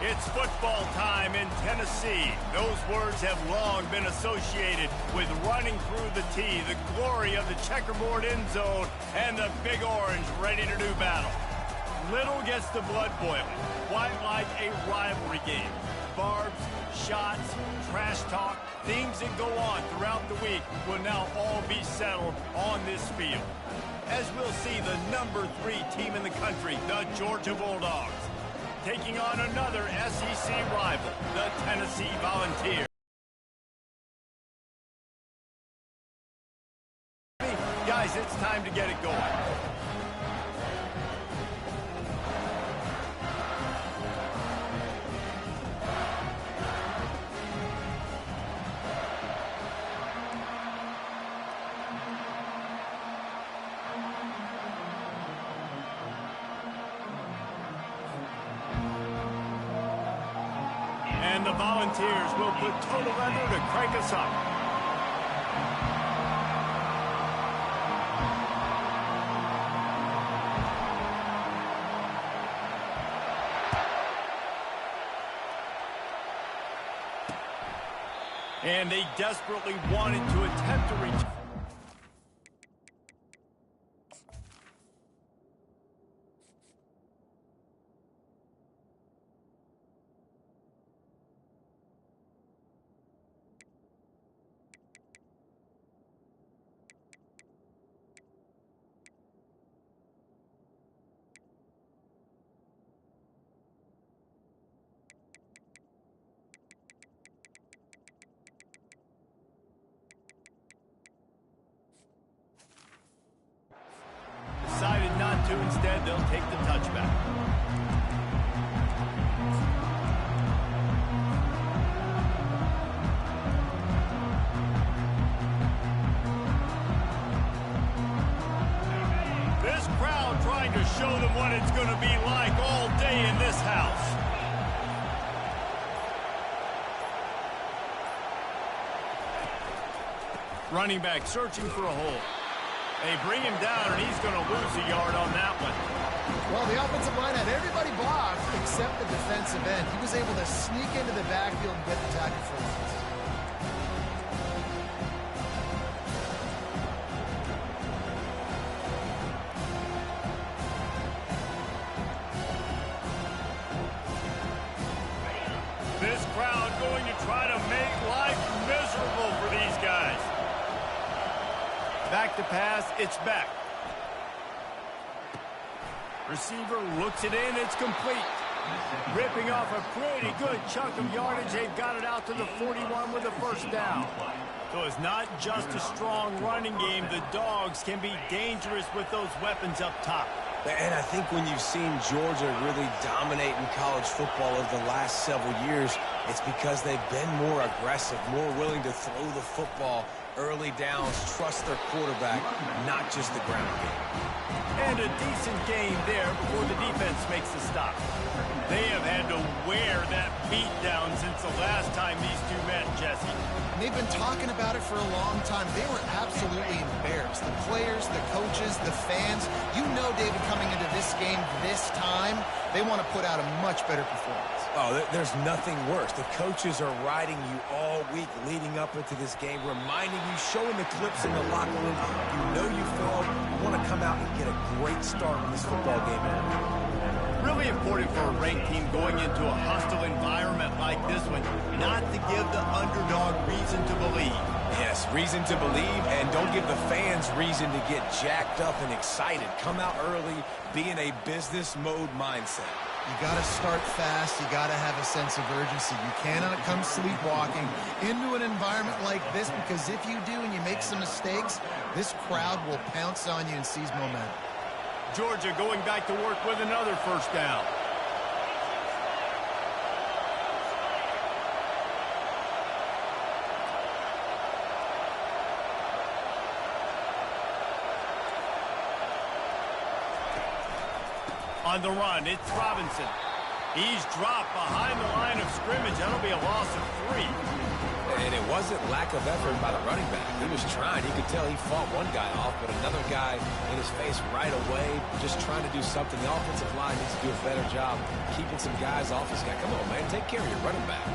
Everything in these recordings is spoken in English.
It's football time in Tennessee. Those words have long been associated with running through the tee, the glory of the checkerboard end zone, and the Big Orange ready to do battle. Little gets the blood boiling, quite like a rivalry game. Barbs, shots, trash talk, things that go on throughout the week will now all be settled on this field. As we'll see the number 3 team in the country, the Georgia Bulldogs, taking on another SEC rival, the Tennessee Volunteers. Guys, it's time to get it going. And the Volunteers will put total leather to crank us up. And they desperately wanted to attempt to reach. Decided not to. Instead, they'll take the touchback. This crowd trying to show them what it's going to be like all day in this house. Running back searching for a hole. They bring him down, and he's going to lose a yard on that one. Well, the offensive line had everybody blocked except the defensive end. He was able to sneak into the backfield and get the tackle for once. This crowd going to try to make life miserable for these guys. Back to pass, it's back. Receiver looks it in, it's complete. Ripping off a pretty good chunk of yardage. They've got it out to the 41 with a first down. So it's not just a strong running game. The Dogs can be dangerous with those weapons up top. And I think when you've seen Georgia really dominate in college football over the last several years, it's because they've been more aggressive, more willing to throw the football early downs, trust their quarterback, not just the ground game. And a decent game there before the defense makes the stop. They have had to wear that beat down since the last time these two met, Jesse. They've been talking about it for a long time. They were absolutely embarrassed. The players, the coaches, the fans. You know, David, coming into this game this time, they want to put out a much better performance. Oh, there's nothing worse. The coaches are riding you all week leading up into this game, reminding you, showing the clips in the locker room. You know you failed. You want to come out and get a great start in this football game. Really important for a ranked team going into a hostile environment like this one, not to give the underdog reason to believe. Yes, reason to believe, and don't give the fans reason to get jacked up and excited. Come out early, be in a business mode mindset. You got to start fast. You got to have a sense of urgency. You cannot come sleepwalking into an environment like this, because if you do and you make some mistakes, this crowd will pounce on you and seize momentum. Georgia going back to work with another first down. On the run, it's Robinson. He's dropped behind the line of scrimmage. That'll be a loss of 3. And it wasn't lack of effort by the running back. He was trying. You could tell he fought one guy off, but another guy in his face right away, just trying to do something. The offensive line needs to do a better job keeping some guys off his guy. Come on, man. Take care of your running back.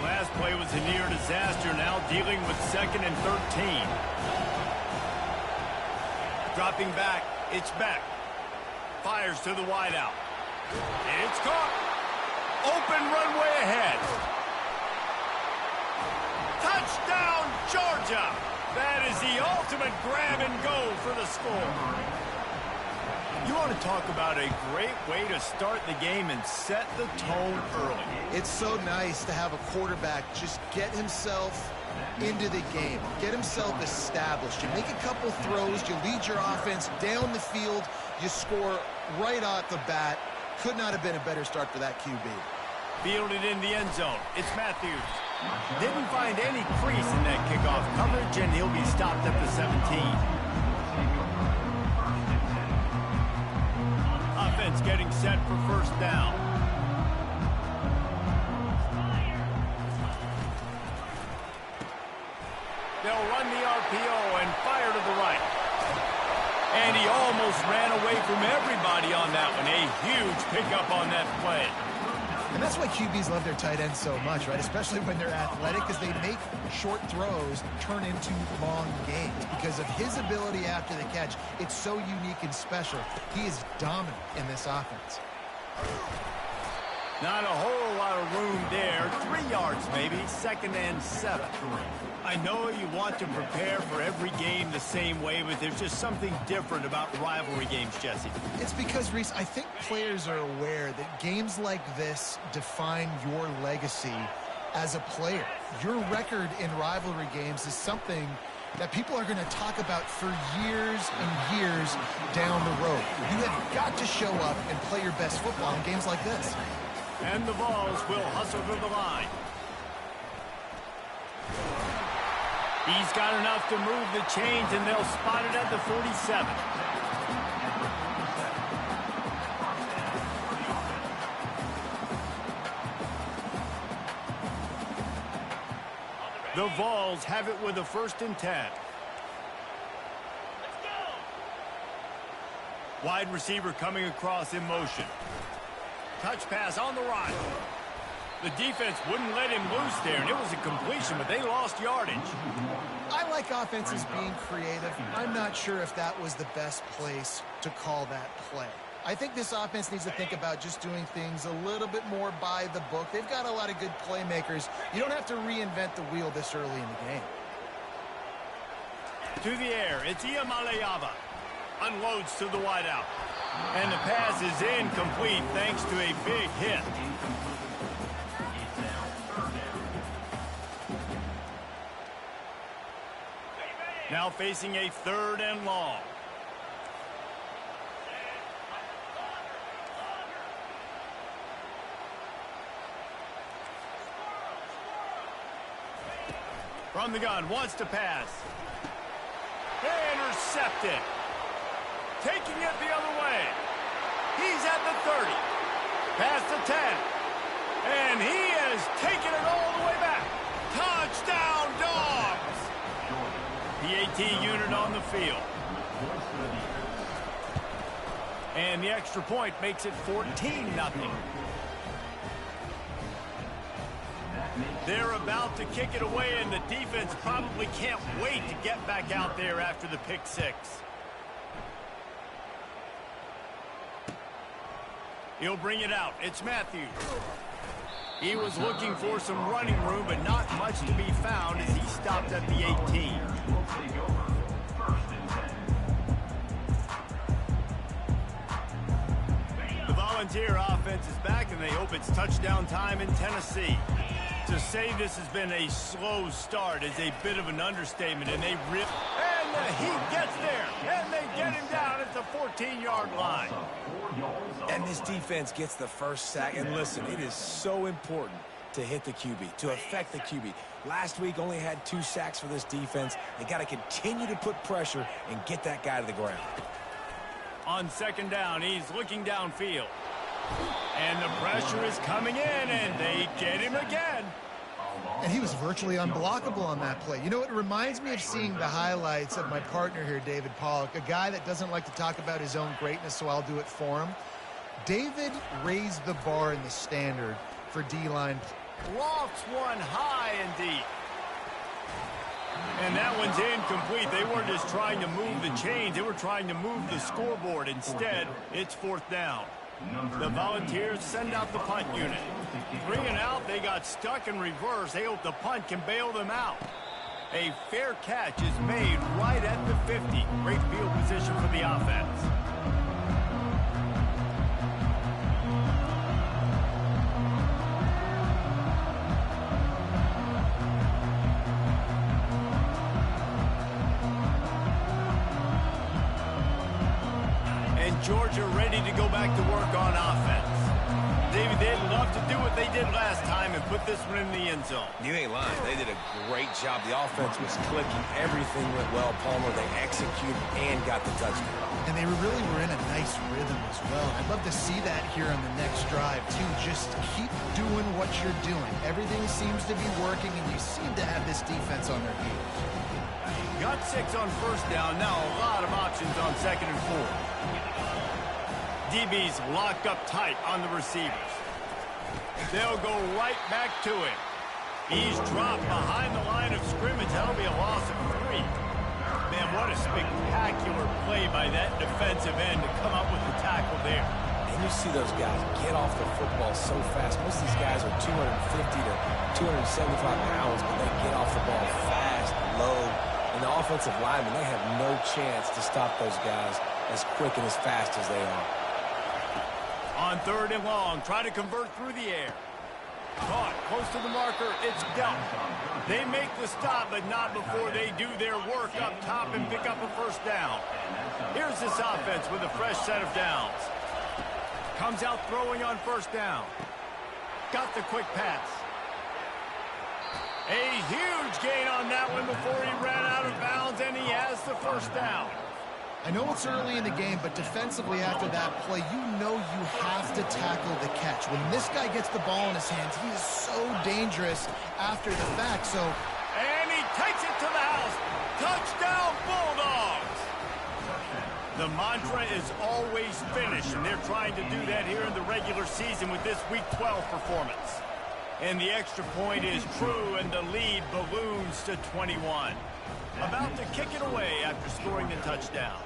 Last play was a near disaster. Now dealing with 2nd and 13. Dropping back. It's Beck. Fires to the wideout. It's caught. Open runway ahead. Touchdown, Georgia! That is the ultimate grab and go for the score. You want to talk about a great way to start the game and set the tone early. It's so nice to have a quarterback just get himself into the game, get himself established. You make a couple throws, you lead your offense down the field, you score right off the bat. Could not have been a better start for that QB. Fielded in the end zone. It's Matthews. Didn't find any crease in that kickoff coverage, and he'll be stopped at the 17. Offense getting set for first down. They'll run the RPO and fire to the right. And he almost ran away from everybody on that one. A huge pickup on that play. And that's why QBs love their tight ends so much, right? Especially when they're athletic, because they make short throws turn into long gains. Because of his ability after the catch, it's so unique and special. He is dominant in this offense. Not a whole lot of room there. 3 yards maybe, 2nd and 7. I know you want to prepare for every game the same way, but there's just something different about rivalry games, Jesse. It's because, Reese, I think players are aware that games like this define your legacy as a player. Your record in rivalry games is something that people are going to talk about for years and years down the road. You have got to show up and play your best football in games like this. And the Vols will hustle to the line. He's got enough to move the chains, and they'll spot it at the 47. The Vols have it with a 1st and 10. Wide receiver coming across in motion. Touch pass on the run. The defense wouldn't let him loose there, and it was a completion, but they lost yardage. I like offenses being creative. I'm not sure if that was the best place to call that play. I think this offense needs to think about just doing things a little bit more by the book. They've got a lot of good playmakers. You don't have to reinvent the wheel this early in the game. To the air, it's Iamaleava. Unloads to the wideout. And the pass is incomplete thanks to a big hit. Now facing a 3rd and long. From the gun, wants to pass. Intercepted. Taking it the other way. He's at the 30. Past the 10. And he has taken it all the way back. Touchdown, Dogs! The AT unit on the field. And the extra point makes it 14-0. They're about to kick it away, and the defense probably can't wait to get back out there after the pick 6. He'll bring it out. It's Matthews. He was looking for some running room, but not much to be found as he stopped at the 18. The Volunteer offense is back, and they hope it's touchdown time in Tennessee. To say this has been a slow start is a bit of an understatement, and they rip. And the Heat gets there, and they get him down at the 14-yard line. And this defense gets the first sack. And listen, it is so important to hit the QB, to affect the QB. Last week only had 2 sacks for this defense. They got to continue to put pressure and get that guy to the ground. On 2nd down, he's looking downfield. And the pressure is coming in, and they get him again. And he was virtually unblockable on that play. You know, it reminds me of seeing the highlights of my partner here, David Pollock, a guy that doesn't like to talk about his own greatness, so I'll do it for him. David raised the bar in the standard for D-line. Lofts one high and deep. And that one's incomplete. They weren't just trying to move the chains. They were trying to move the scoreboard. Instead, it's 4th down. The Volunteers send out the punt unit. 3 and out, they got stuck in reverse. They hope the punt can bail them out. A fair catch is made right at the 50. Great field position for the offense. Georgia ready to go back to work on offense. David, they'd love to do what they did last time and put this one in the end zone. You ain't lying. They did a great job. The offense was clicking. Everything went well, Palmer. They executed and got the touchdown. And they really were in a nice rhythm as well. I'd love to see that here on the next drive, too. Just keep doing what you're doing. Everything seems to be working, and you seem to have this defense on their heels. Got 6 on 1st down. Now a lot of options on 2nd and 4. DB's locked up tight on the receivers. They'll go right back to him. He's dropped behind the line of scrimmage. That'll be a loss of 3. Man, what a spectacular play by that defensive end to come up with the tackle there. And you see those guys get off the football so fast. Most of these guys are 250 to 275 pounds, but they get off the ball fast, low. And the offensive linemen, they have no chance to stop those guys as quick and as fast as they are. On 3rd and long, try to convert through the air. Caught close to the marker, it's dealt. They make the stop, but not before they do their work up top and pick up a 1st down. Here's this offense with a fresh set of downs. Comes out throwing on 1st down. Got the quick pass. A huge gain on that one before he ran out of bounds, and he has the 1st down. I know it's early in the game, but defensively after that play, you know you have to tackle the catch. When this guy gets the ball in his hands, he is so dangerous after the fact. And he takes it to the house. Touchdown, Bulldogs! The mantra is always finish, and they're trying to do that here in the regular season with this Week 12 performance. And the extra point is true, and the lead balloons to 21. About to kick it away after scoring the touchdown.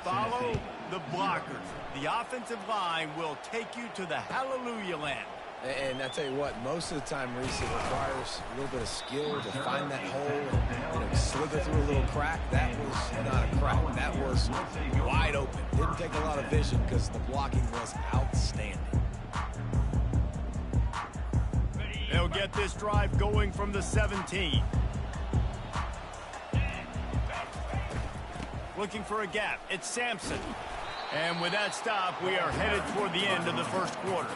Follow the blockers. The offensive line will take you to the hallelujah land. And I tell you what, most of the time, Reese, it requires a little bit of skill to find that hole and slither through a little crack. That was not a crack. That was wide open. Didn't take a lot of vision because the blocking was outstanding. They'll get this drive going from the 17. Looking for a gap. It's Sampson. And with that stop, we are headed toward the end of the 1st quarter.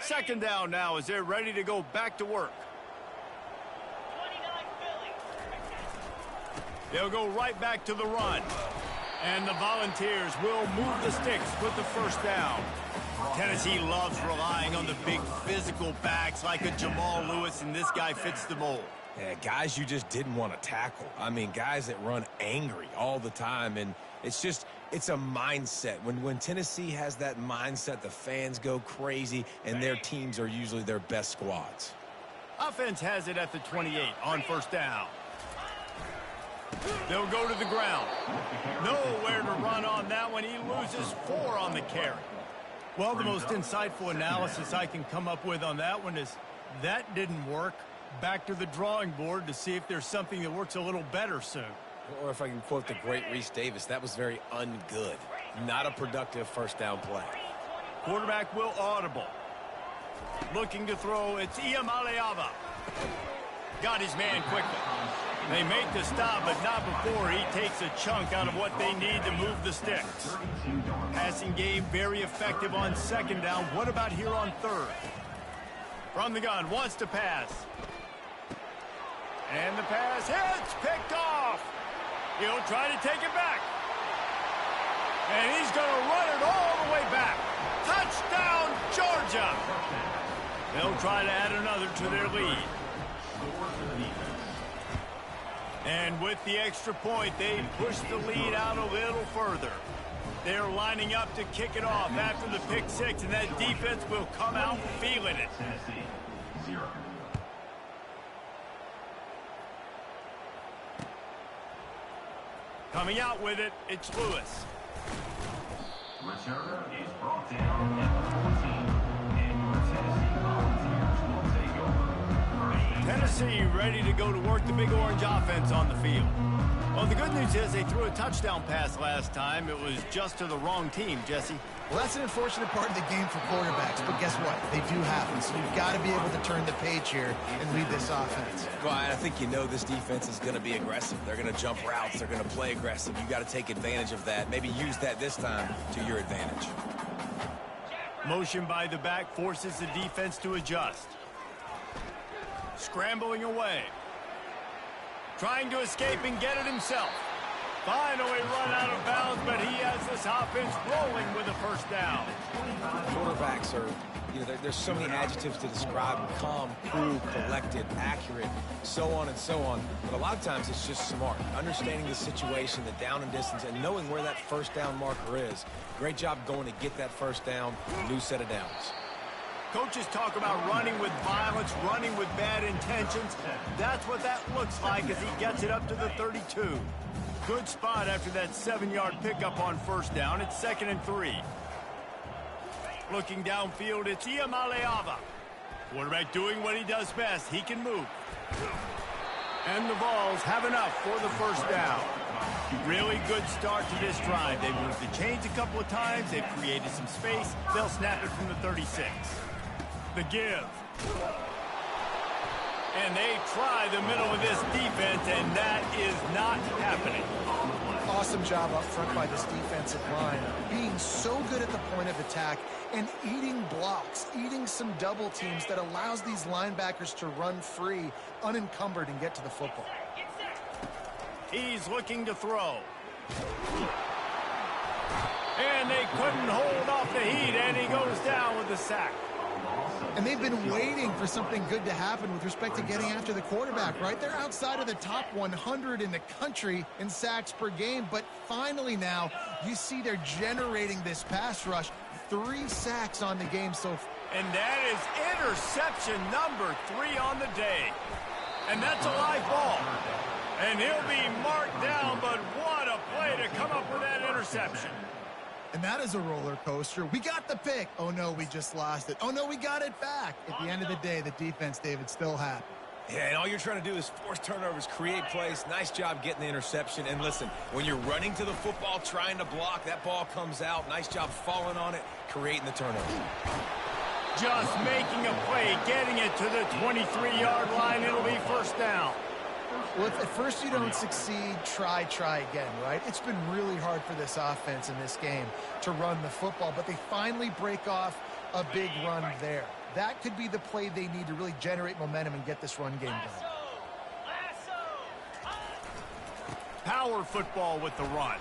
Second down now as they're ready to go back to work. They'll go right back to the run. And the Volunteers will move the sticks with the 1st down. Tennessee loves relying on the big physical backs like a Jamal Lewis, and this guy fits the mold. Yeah, guys you just didn't want to tackle. I mean, guys that run angry all the time, and it's a mindset. When Tennessee has that mindset, the fans go crazy, and their teams are usually their best squads. Offense has it at the 28 on 1st down. They'll go to the ground. Nowhere to run on that one. He loses 4 on the carry. Well, the most insightful analysis I can come up with on that one is that didn't work. Back to the drawing board to see if there's something that works a little better soon. Or if I can quote the great Reese Davis, that was very ungood. Not a productive 1st down play. Quarterback will audible. Looking to throw, it's Iamaleava. Got his man quickly. They make the stop, but not before he takes a chunk out of what they need to move the sticks. Passing game very effective on second down. What about here on third? From the gun, wants to pass. And the pass hits, picked off. He'll try to take it back. And he's going to run it all the way back. Touchdown, Georgia. They'll try to add another to their lead. And with the extra point, they push the lead out a little further. They're lining up to kick it off after the pick six, and that defense will come out feeling it. Coming out with it, it's Lewis. Returner is brought down at 14, and your Tennessee Volunteers will take over. Tennessee ready to go to work the Big Orange offense on the field. Well, the good news is they threw a touchdown pass last time. It was just to the wrong team, Jesse. Well, that's an unfortunate part of the game for quarterbacks, but guess what? They do happen, so you've got to be able to turn the page here and lead this offense. Well, I think you know this defense is going to be aggressive. They're going to jump routes. They're going to play aggressive. You got to take advantage of that. Maybe use that this time to your advantage. Motion by the back forces the defense to adjust. Scrambling away. Trying to escape and get it himself. Finally run out of bounds, but he has this offense rolling with a first down. Quarterbacks are, there's so many adjectives to describe them. Calm, cool, collected, accurate, so on and so on. But a lot of times it's just smart. Understanding the situation, the down and distance, and knowing where that first down marker is. Great job going to get that first down, new set of downs. Coaches talk about running with violence, running with bad intentions. That's what that looks like as he gets it up to the 32. Good spot after that 7-yard pickup on first down. It's 2nd and 3. Looking downfield, it's Iamaleava. Quarterback doing what he does best. He can move. And the Vols have enough for the first down. Really good start to this drive. They moved the chains a couple of times. They've created some space. They'll snap it from the 36. The give. And they try the middle of this defense, and that is not happening. Awesome job up front by this defensive line, being so good at the point of attack and eating blocks, eating some double teams that allows these linebackers to run free, unencumbered, and get to the football. He's looking to throw. And they couldn't hold off the heat, and he goes down with the sack. And they've been waiting for something good to happen with respect to getting after the quarterback, right? They're outside of the top 100 in the country in sacks per game, but finally now you see they're generating this pass rush. 3 sacks on the game so far. And that is interception number 3 on the day. And that's a live ball. And he'll be marked down, but what a play to come up with that interception. And that is a roller coaster. We got the pick. Oh, no, we just lost it. Oh, no, we got it back. At the end of the day, the defense, David, still happy. Yeah, and all you're trying to do is force turnovers, create plays. Nice job getting the interception. And listen, when you're running to the football, trying to block, that ball comes out. Nice job falling on it, creating the turnover. Just making a play, getting it to the 23-yard line. It'll be first down. Well, if at first you don't succeed, try again, right? It's been really hard for this offense in this game to run the football, but they finally break off a big run there. That could be the play they need to really generate momentum and get this run game done. Power football with the run.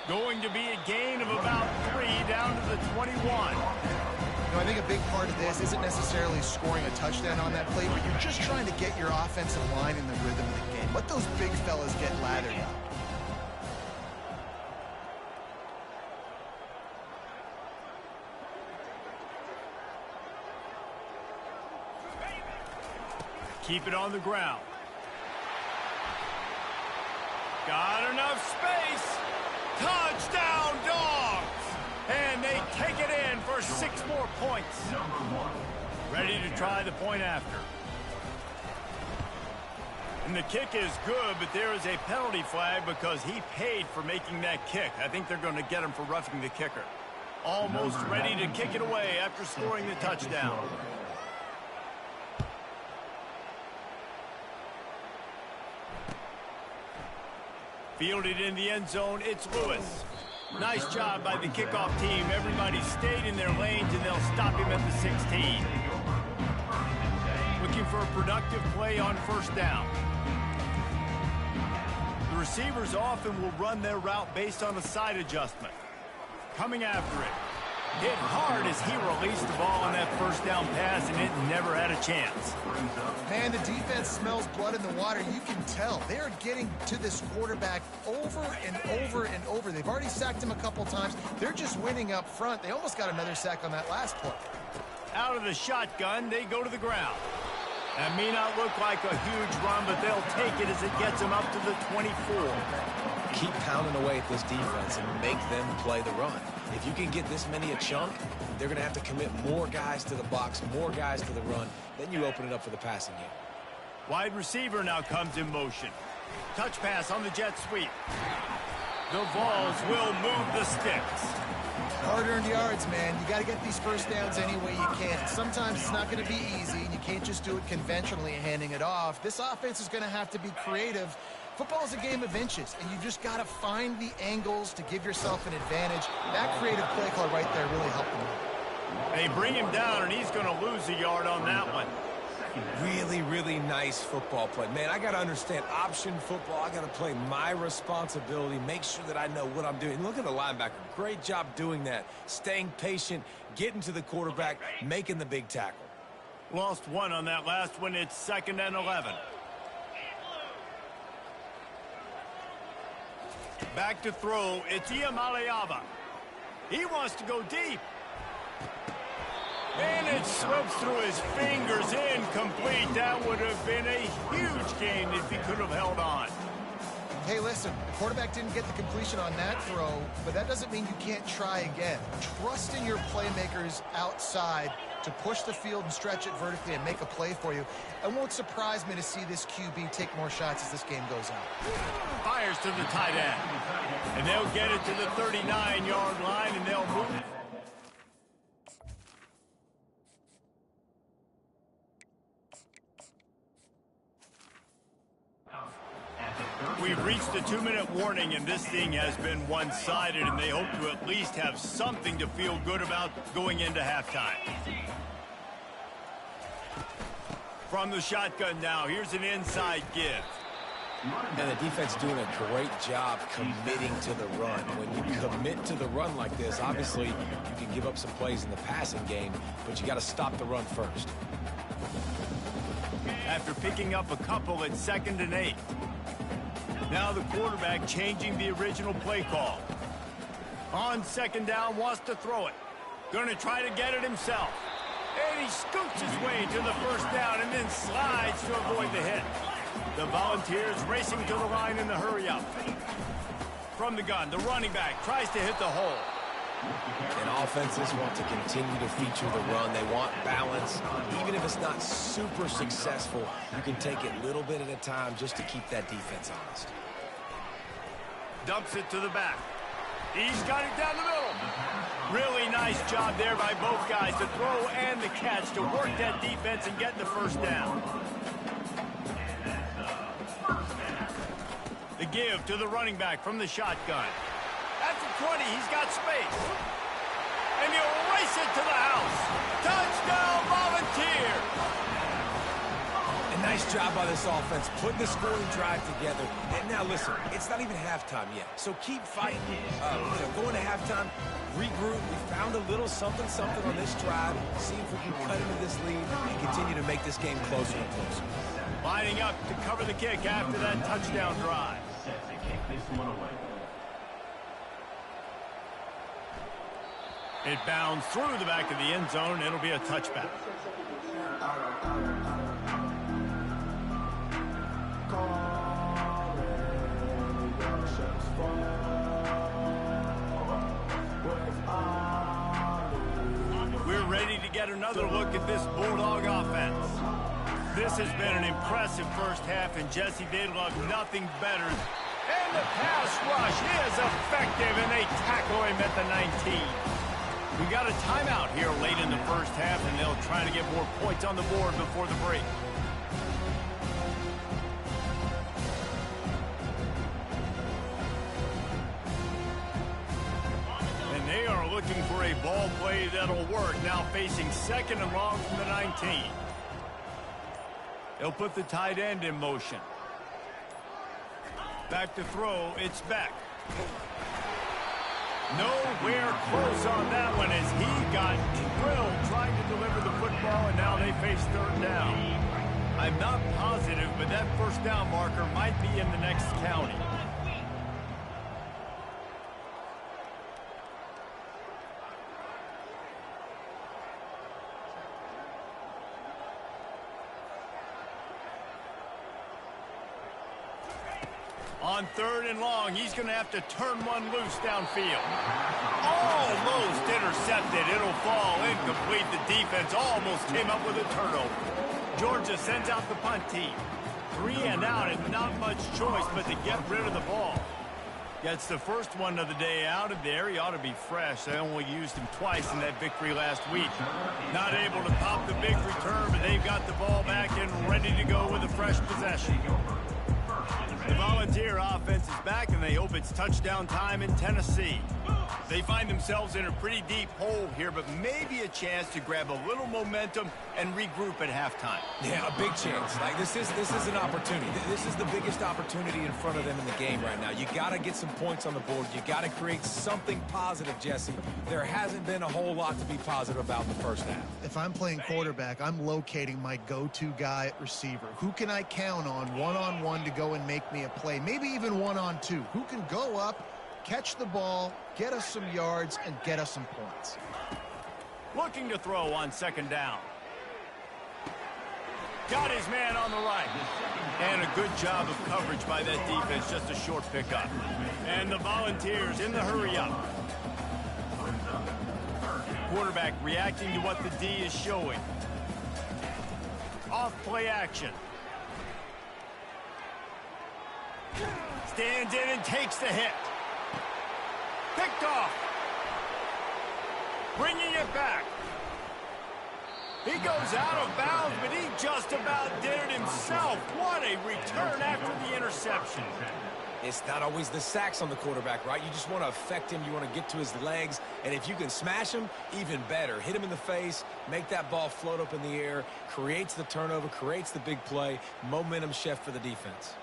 Going to be a gain of about 3 down to the 21. I think a big part of this isn't necessarily scoring a touchdown on that play, but you're just trying to get your offensive line in the rhythm of the game. Let those big fellas get lathered up. Keep it on the ground. Got enough space. Touchdown, Dogs! And they take it in for 6 more points. Ready to try the point after. And the kick is good, but there is a penalty flag because he paid for making that kick. I think they're going to get him for roughing the kicker. Almost ready to kick it away after scoring the touchdown. Fielded in the end zone, it's Lewis. Nice job by the kickoff team. Everybody stayed in their lanes, and they'll stop him at the 16. Looking for a productive play on first down. The receivers often will run their route based on a side adjustment. Coming after it. Hit hard as he released the ball on that first down pass, and it never had a chance. Man, the defense smells blood in the water. You can tell. They're getting to this quarterback over and over and over. They've already sacked him a couple times. They're just winning up front. They almost got another sack on that last play. Out of the shotgun, they go to the ground. That may not look like a huge run, but they'll take it as it gets them up to the 24. Keep pounding away at this defense and make them play the run. If you can get this many a chunk, they're going to have to commit more guys to the box, more guys to the run. Then you open it up for the passing game. Wide receiver now comes in motion. Touch pass on the jet sweep. The Vols will move the sticks. Hard-earned yards, man. You got to get these first downs any way you can. Sometimes it's not going to be easy, and you can't just do it conventionally handing it off. This offense is going to have to be creative. Football is a game of inches, and you just got to find the angles to give yourself an advantage. That creative play call right there really helped them. They bring him down, and he's going to lose a yard on that one. Really, really nice football play. Man, I got to understand option football. I got to play my responsibility, make sure that I know what I'm doing. Look at the linebacker. Great job doing that. Staying patient, getting to the quarterback, making the big tackle. Lost one on that last one. It's 2nd and 11. Back to throw. It's Iamaleava. He wants to go deep. And it slips through his fingers, incomplete. That would have been a huge gain if he could have held on. Hey, listen, the quarterback didn't get the completion on that throw, but that doesn't mean you can't try again. Trust in your playmakers outside to push the field and stretch it vertically and make a play for you. It won't surprise me to see this QB take more shots as this game goes on. Fires to the tight end. And they'll get it to the 39-yard line, and they'll move it. We've reached a 2-minute warning, and this thing has been one-sided, and they hope to at least have something to feel good about going into halftime. From the shotgun now, here's an inside give. And the defense doing a great job committing to the run. When you commit to the run like this, obviously you can give up some plays in the passing game, but you got to stop the run first. After picking up a couple, it's 2nd and 8. Now the quarterback changing the original play call. On 2nd down, wants to throw it. Going to try to get it himself. And he scoots his way to the first down and then slides to avoid the hit. The Volunteers racing to the line in the hurry-up. From the gun, the running back tries to hit the hole. And offenses want to continue to feature the run. They want balance. Even if it's not super successful, you can take it little bit at a time just to keep that defense honest. Dumps it to the back. He's got it down the middle. Really nice job there by both guys, the throw and the catch, to work that defense and get the first down. The give to the running back from the shotgun. At the 20, he's got space. And he'll race it to the house. Touchdown, Volunteers! A nice job by this offense, putting the scoring drive together. And now listen, it's not even halftime yet, so keep fighting. Going to halftime, regroup. We found a little something on this drive. See if we can cut into this lead and continue to make this game closer and closer. Lining up to cover the kick after that touchdown drive. Set to kick this one away. It bounds through the back of the end zone. It'll be a touchback. We're ready to get another look at this Bulldog offense. This has been an impressive first half, and Jesse, they love nothing better. And the pass rush is effective, and they tackle him at the 19. We got a timeout here late in the first half, and they'll try to get more points on the board before the break. looking for a ball play that'll work. Now facing 2nd and long from the 19. They'll put the tight end in motion. Back to throw, it's Beck. Nowhere close on that one as he got drilled trying to deliver the football, and now they face 3rd down. I'm not positive, but that 1st down marker might be in the next county. On 3rd and long, he's going to have to turn one loose downfield. Almost intercepted. It'll fall incomplete. The defense almost came up with a turnover. Georgia sends out the punt team. 3 and out and not much choice but to get rid of the ball. Gets the first one of the day out of there. He ought to be fresh. They only used him twice in that victory last week. Not able to pop the big return, but they've got the ball back and ready to go with a fresh possession. The Volunteer offense is back, and they hope it's touchdown time in Tennessee. They find themselves in a pretty deep hole here, but maybe a chance to grab a little momentum and regroup at halftime. Yeah, a big chance. Like this is an opportunity. This is the biggest opportunity in front of them in the game right now. You got to get some points on the board. You got to create something positive, Jesse. There hasn't been a whole lot to be positive about in the first half. If I'm playing quarterback, I'm locating my go-to guy at receiver. Who can I count on one-on-one to go and make me a play? Maybe even one-on-two. Who can go up, catch the ball, get us some yards, and get us some points. Looking to throw on 2nd down. Got his man on the right. And a good job of coverage by that defense. Just a short pickup. And the Volunteers in the hurry up. Quarterback reacting to what the D is showing. Off play action. Stands in and takes the hit. Picked off. Bringing it back. He goes out of bounds, but he just about did it himself. What a return after the interception. It's not always the sacks on the quarterback, right? You just want to affect him. You want to get to his legs. And if you can smash him, even better. Hit him in the face, make that ball float up in the air, creates the turnover, creates the big play, momentum shift for the defense.